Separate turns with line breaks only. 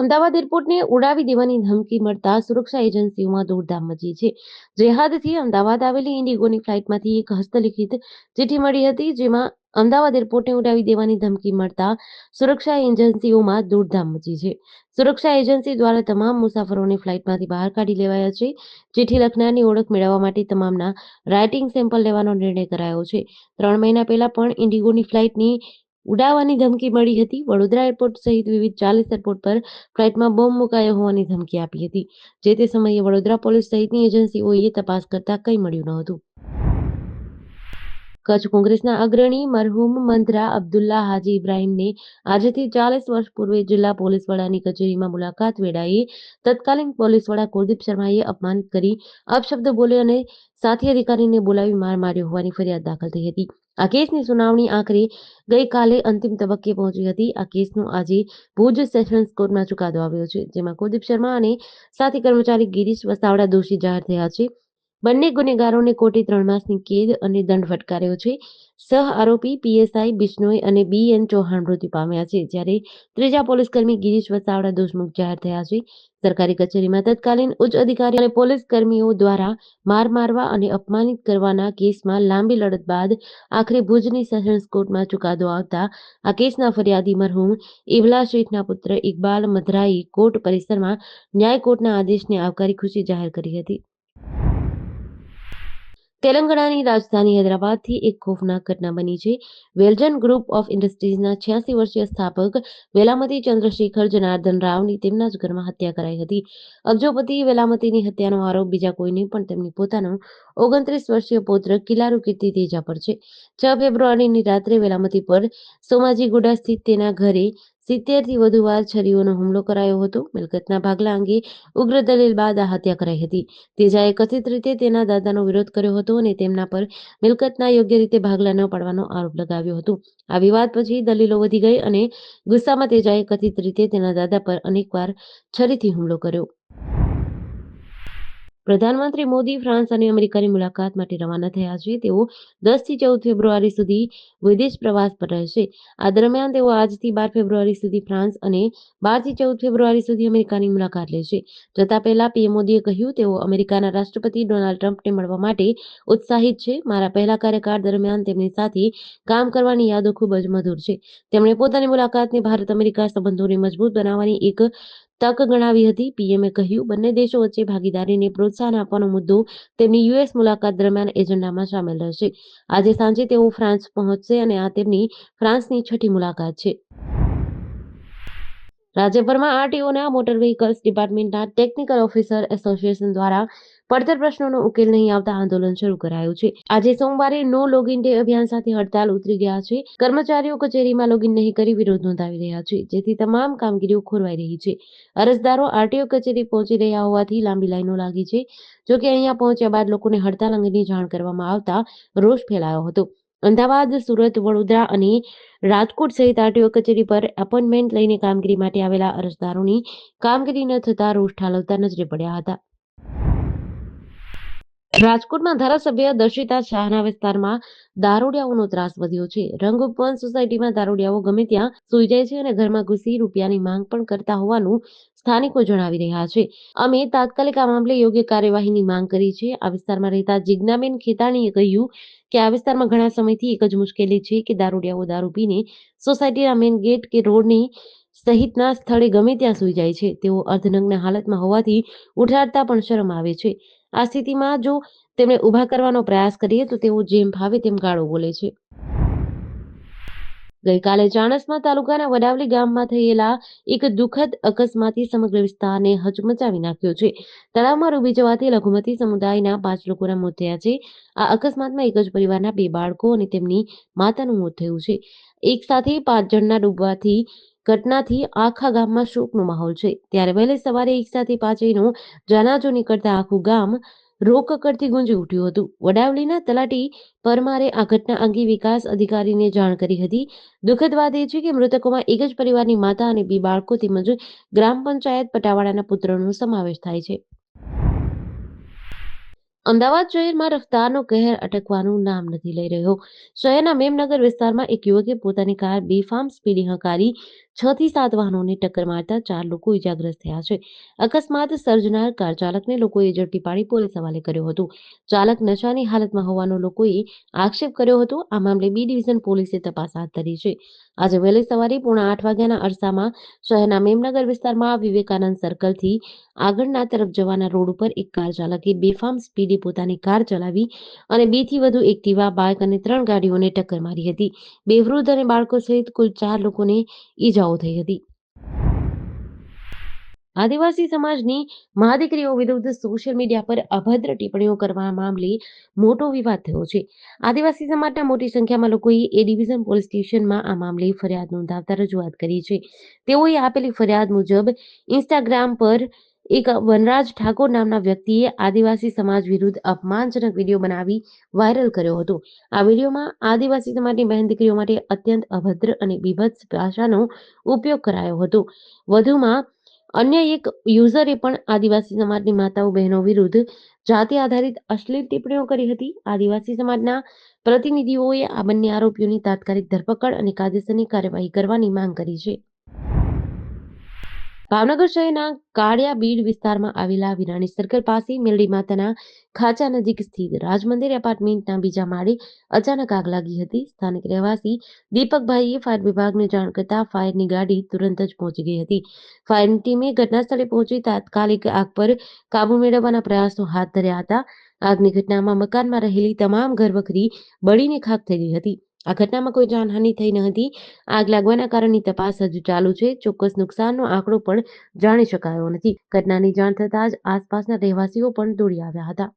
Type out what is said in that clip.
અમદાવાદ એરપોર્ટને ઉડાવી દેવાની ધમકી મળતા સુરક્ષા એજન્સીઓમાં દોડધામ મચી છે। જેહાદથી અમદાવાદ આવેલી ઇન્ડિગોની ફ્લાઇટમાંથી એક હસ્તલિખિત ચિઠ્ઠી મળી હતી, જેમાં અમદાવાદ એરપોર્ટને ઉડાવી દેવાની ધમકી મળતા સુરક્ષા એજન્સીઓમાં દોડધામ મચી છે। સુરક્ષા એજન્સી દ્વારા તમામ મુસાફરોને ફ્લાઇટમાંથી બહાર કાઢી લેવાયા છે। ચિઠ્ઠી લખનારની ઓળખ મેળવવા માટે તમામના રાઇટિંગ સેમ્પલ લેવાનો નિર્ણય કરાયો છે। 3 મહિના પહેલા પણ ઇન્ડિગોની ફ્લાઇટની ઉડાવવાની ધમકી મળી હતી। વડોદરા એરપોર્ટ સહિત વિવિધ 40 એરપોર્ટ પર ફ્લાઇટમાં બોમ્બ મુકાયો હોવાની ધમકી આપી હતી। જે તે સમયે વડોદરા પોલીસ સહિતની એજન્સીઓએ તપાસ કરતા કંઈ મળ્યું ન હતું। કચ્છ કોંગ્રેસના અગ્રણી મરહૂમ મંત્રા અબ્દુલ્લા હાજી ઇબ્રાહીમને આજથી 40 વર્ષ પૂર્વે જિલ્લા પોલીસ વડાની કચેરીમાં મુલાકાત વેળાએ તત્કાલીન પોલીસ વડા કુલદીપ શર્માએ અપમાનિત કરી અપશબ્દ બોલ્યો અને સાથી અધિકારીને બોલાવી માર માર્યો હોવાની ફરિયાદ દાખલ થઈ હતી। આ કેસની સુનાવણી આખરે ગઈકાલે અંતિમ તબક્કે પહોંચી હતી। આ કેસનો આજે ભુજ સેશન્સ કોર્ટમાં ચુકાદો આવ્યો છે, જેમાં કુલદીપ શર્મા અને સાથી કર્મચારી ગિરીશ વસાવડા દોષી જાહેર થયા છે। બંને ગુનેગારોને કોર્ટે 3 માસની કેદ અને દંડ ફટકાર્યો છે। સહ આરોપી પીએસઆઈ બિશ્નોઈ અને બીએન ચૌહાણ મૃત્યુ પામ્યા છે, જ્યારે ત્રીજા પોલીસકર્મી ગિરીશ વસાવડા દોષમુક્ત જાહેર થયા છે। સરકારી કચેરીમાં તત્કાલીન ઉચ્ચ અધિકારી અને પોલીસ કર્મીઓ દ્વારા માર મારવા અને અપમાનિત કરવાના કેસમાં લાંબી લડત બાદ આખરે ભુજની સેશન્સ કોર્ટમાં ચુકાદો આવતા આ કેસના ફરિયાદી મરહૂમ ઇબલા શેઠના પુત્ર ઇકબાલ મધરાએ કોર્ટ પરિસરમાં ન્યાય કોર્ટના આદેશને આવકારી ખુશી જાહેર કરી હતી। તેલંગાણાની રાજધાની હૈદરાબાદથી એક ખોફનાક ઘટના બની છે। વેલજન ગ્રુપ ઓફ ઇન્ડસ્ટ્રીઝના 86 વર્ષીય સ્થાપક વેલામતી ચંદ્રશેખર જનાર્દન રાવની તેમના જ ઘરમાં હત્યા કરાઈ હતી। અબજોપતિ વેલામતીની હત્યાનો આરોપ બીજા કોઈ નહીં પણ તેમની પોતાનો 29 વર્ષીય પૌત્ર કિલારુ કીર્તિ તેજા પર છે। 6 ફેબ્રુઆરીની રાત્રે વેલામતી પર સોમાજીગુડા સ્થિત તેના ઘરે 70થી વધુ વાર છરીઓનો હુમલો કરાયો હતો। મિલકતના ભાગલા અંગે ઉગ્ર દલીલ બાદ આ હત્યા કરાઈ હતી। તેજાએ કથિત રીતે તેના દાદાનો વિરોધ કર્યો હતો અને તેમના પર મિલકતના યોગ્ય રીતે ભાગલા ન પાડવાનો આરોપ લગાવ્યો હતો। આ વિવાદ પછી દલીલો વધી ગઈ અને ગુસ્સામાં તેજાએ કથિત રીતે તેના દાદા પર અનેકવાર છરીથી હુમલો કર્યો। પ્રધાનમંત્રી મોદી ફ્રાન્સ અને અમેરિકાની મુલાકાત માટે રવાના થયા છે। તેઓ 10 થી 14 ફેબ્રુઆરી સુધી વિદેશ પ્રવાસ પર રહેશે। આ દરમિયાન તેઓ આજથી 12 ફેબ્રુઆરી સુધી ફ્રાન્સ અને 12 થી 14 ફેબ્રુઆરી સુધી અમેરિકાની મુલાકાત લેશે। જતા પહેલા પીએમ મોદીએ કહ્યું, તેઓ અમેરિકાના રાષ્ટ્રપતિ ડોનાલ્ડ ટ્રમ્પને મળવા માટે ઉત્સાહિત છે। મારા પહેલા કાર્યકાળ દરમિયાન તેમની સાથે કામ કરવાની યાદો ખૂબ જ મધુર છે। તેમણે પોતાની મુલાકાતને ભારત અમેરિકા સંબંધોને મજબૂત બનાવવાની એક તક ગણાવી હતી। પીએમએ કહ્યું, બંને દેશો વચ્ચે ભાગીદારીને પ્રોત્સાહન આપવાનો મુદ્દો તેમની યુએસ મુલાકાત દરમિયાન એજન્ડામાં સામેલ રહેશે। આજે સાંજે તેઓ ફ્રાન્સ પહોંચશે અને આ તેમની ફ્રાન્સની 6ઠી મુલાકાત છે। રાજ્યભરમાં આરટીઓના મોટર વ્હીકલ્સ ડિપાર્ટમેન્ટના ટેકનિકલ ઓફિસર એસોસિએશન દ્વારા પડતર પ્રશ્નોનો ઉકેલ નહીં આવતા આંદોલન શરૂ કરાયું છે। આજે સોમવારે નો લોગિન ડે અભિયાન સાથે હડતાલ ઉતરી ગયા છે। કર્મચારીઓ કચેરીમાં લોગિન નહીં કરી વિરોધ નોંધાવી રહ્યા છે, જેથી તમામ કામગીરીઓ ખોરવાઈ રહી છે। અરજદારો આરટીઓ કચેરી પહોંચી રહ્યા હોવાથી લાંબી લાઈનો લાગી છે। જોકે અહીંયા પહોંચ્યા બાદ લોકોને હડતાલ અંગેની જાણ કરવામાં આવતા રોષ ફેલાયો હતો। અમદાવાદ, સુરત, વડોદરા અને રાજકોટ સહિત આરટીઓ કચેરી પર એપોઇન્ટમેન્ટ લઈને કામગીરી માટે આવેલા અરજદારોની કામગીરી ન થતા રોષ ઠાલવતા નજરે પડ્યા હતા। રાજકોટમાં ધારાસભ્ય દર્શિતા શાહના વિસ્તારમાં દારૂડિયાઓનો ત્રાસ વધ્યો છે। રંગ ઉપવન સોસાયટીમાં દારૂડિયાઓ ગમે ત્યાં સૂઈ જાય છે અને ઘરમાં ઘૂસી રૂપિયાની માંગ પણ કરતા હોવાનું સ્થાનિકો જણાવી રહ્યા છે। અમે તાત્કાલિક આ મામલે યોગ્ય કાર્યવાહીની માંગ કરી છે। આ વિસ્તારમાં રહેતા જિજ્ઞાબેન ખેતાણીએ કહ્યું કે આ વિસ્તારમાં ઘણા સમયથી એક જ મુશ્કેલી છે કે દારૂડિયાઓ દારૂ પીને સોસાયટીના મેઇન ગેટ કે રોડની સહિતના સ્થળે ગમે ત્યાં સૂઈ જાય છે। તેઓ અર્ધનગ્ન હાલતમાં હોવાથી ઉઠાડતા પણ શરમ આવે છે। આ સ્થિતિમાં જો તેમને ઊભા કરવાનો પ્રયાસ કરીએ તો તેઓ જેમ ફાવે તેમ ગાળો બોલે છે। ગઈકાલે ચાણસ્મા તાલુકાના વડાવલી ગામમાં થયેલા એક દુઃખદ અકસ્માતે સમગ્ર વિસ્તારને હચમચાવી નાખ્યો છે। તળાવમાં ડૂબી જવાથી લઘુમતી સમુદાયના 5 લોકોના મોત થયા છે। આ અકસ્માતમાં એક જ પરિવારના 2 બાળકો અને તેમની માતાનું મોત થયું છે। એક સાથે 5 જણના ડૂબવાથી ઘટનાથી આખા ગામમાં શોકનો માહોલ છે। ત્યારે વહેલી સવારે એક સાથે પાંચેયનો જનાજો નીકળતા આખું ગામ રોકકળથી ગુંજી ઉઠ્યું હતું। વડાવલીના તલાટી પરમારે આ ઘટના અંગે વિકાસ અધિકારીને જાણ કરી હતી। દુઃખદ વાત એ છે કે મૃતકોમાં એક જ પરિવારની માતા અને 2 બાળકો તેમજ ગ્રામ પંચાયત પટાવાડાના પુત્રનો સમાવેશ થાય છે। અમદાવાદ શહેરમાં રફતારનો કહેર અટકવાનું નામ નથી લઈ રહ્યો. શહેરના મેમનગર વિસ્તારમાં એક યુવકે પોતાની કાર બેફામ સ્પીડે હંકારી 6 થી 7 વાહનોને ટક્કર મારતા 4 લોકો ઇજાગ્રસ્ત થયા છે. અકસ્માત સર્જનાર કાર ચાલકને લોકોએ ઝડપી પાડી પોલીસ હવાલે કર્યો હતો. ચાલક નશાની હાલતમાં હોવાનો લોકોએ આક્ષેપ કર્યો હતો. આ મામલે બી ડિવિઝન પોલીસે તપાસ હાથ ધરી છે. આજે વહેલી સવારે 7:45 વાગ્યાના અરસામાં શહેરના મેમનગર વિસ્તારમાં વિવેકાનંદ સર્કલથી આગળના તરફ જવાના રોડ ઉપર એક કાર ચાલકે બેફામ સ્પીડે પોતાની કાર ચલાવી અને 2થી વધુ એક્ટિવા, બાઇક અને 3 ગાડીઓને ટક્કર મારી હતી. 2 વૃદ્ધ અને બાળકો સહિત કુલ 4 લોકોને ઈજાઓ થઈ હતી. આદિવાસી સમાજની મહાદીકરીઓ વિરુદ્ધ સોશિયલ મીડિયા પર અભદ્ર ટિપ્પણીઓ કરવા મામલે મોટો વિવાદ થયો છે. આદિવાસી સમાજના મોટી સંખ્યામાં લોકોએ એ ડિવિઝન પોલીસ સ્ટેશનમાં આ મામલે ફરિયાદ નોંધાવતા રજૂઆત કરી છે. તેઓએ આપેલી ફરિયાદ મુજબ ઇન્સ્ટાગ્રામ પર એક વનરાજ ઠાકોર નામના વ્યક્તિએ આદિવાસી સમાજ વિરુદ્ધ અપમાનજનક વિડીયો બનાવી વાયરલ કર્યો હતો. આ વિડીયોમાં આદિવાસી સમાજની બહેન દીકરીઓ માટે અત્યંત અભદ્ર અને બીભત્સ ભાષાનો ઉપયોગ કરાયો હતો. વધુમાં અન્ય એક યુઝરે પણ આદિવાસી સમાજની માતાઓ બહેનો વિરુદ્ધ જાતિ આધારિત અશ્લીલ ટિપ્પણીઓ કરી હતી. આદિવાસી સમાજના પ્રતિનિધિઓએ આ બંને આરોપીઓની તાત્કાલિક ધરપકડ અને કાયદેસરની કાર્યવાહી કરવાની માંગ કરી છે. ભાવનગર શહેરના કાળિયાબીડ વિસ્તારમાં આવેલા વિરાણી સર્કલ પાસે મેરડી માતાના ખાંચા નજીક સ્થિત રાજમંદિર એપાર્ટમેન્ટના બીજા માળે અચાનક આગ લાગી હતી. સ્થાનિક રહેવાસી દીપકભાઈએ ફાયર વિભાગને જાણ કરતા ફાયરની ગાડી તુરંત જ પહોંચી ગઈ હતી. ફાયરની ટીમે ઘટના સ્થળે પહોંચી તાત્કાલિક આગ પર કાબુ મેળવવાના પ્રયાસો હાથ ધર્યા હતા. આગની ઘટનામાં મકાનમાં રહેલી તમામ ઘરવખરી બળીને ખાખ થઈ ગઈ હતી. આ ઘટનામાં કોઈ જાનહાનિ થઈ ન હતી. આગ લાગવાના કારણની તપાસ હજુ ચાલુ છે. ચોક્કસ નુકસાનનો આંકડો પણ જાણી શકાયો નથી. ઘટનાની જાણ થતાં જ આસપાસના રહેવાસીઓ પણ દોડી આવ્યા હતા.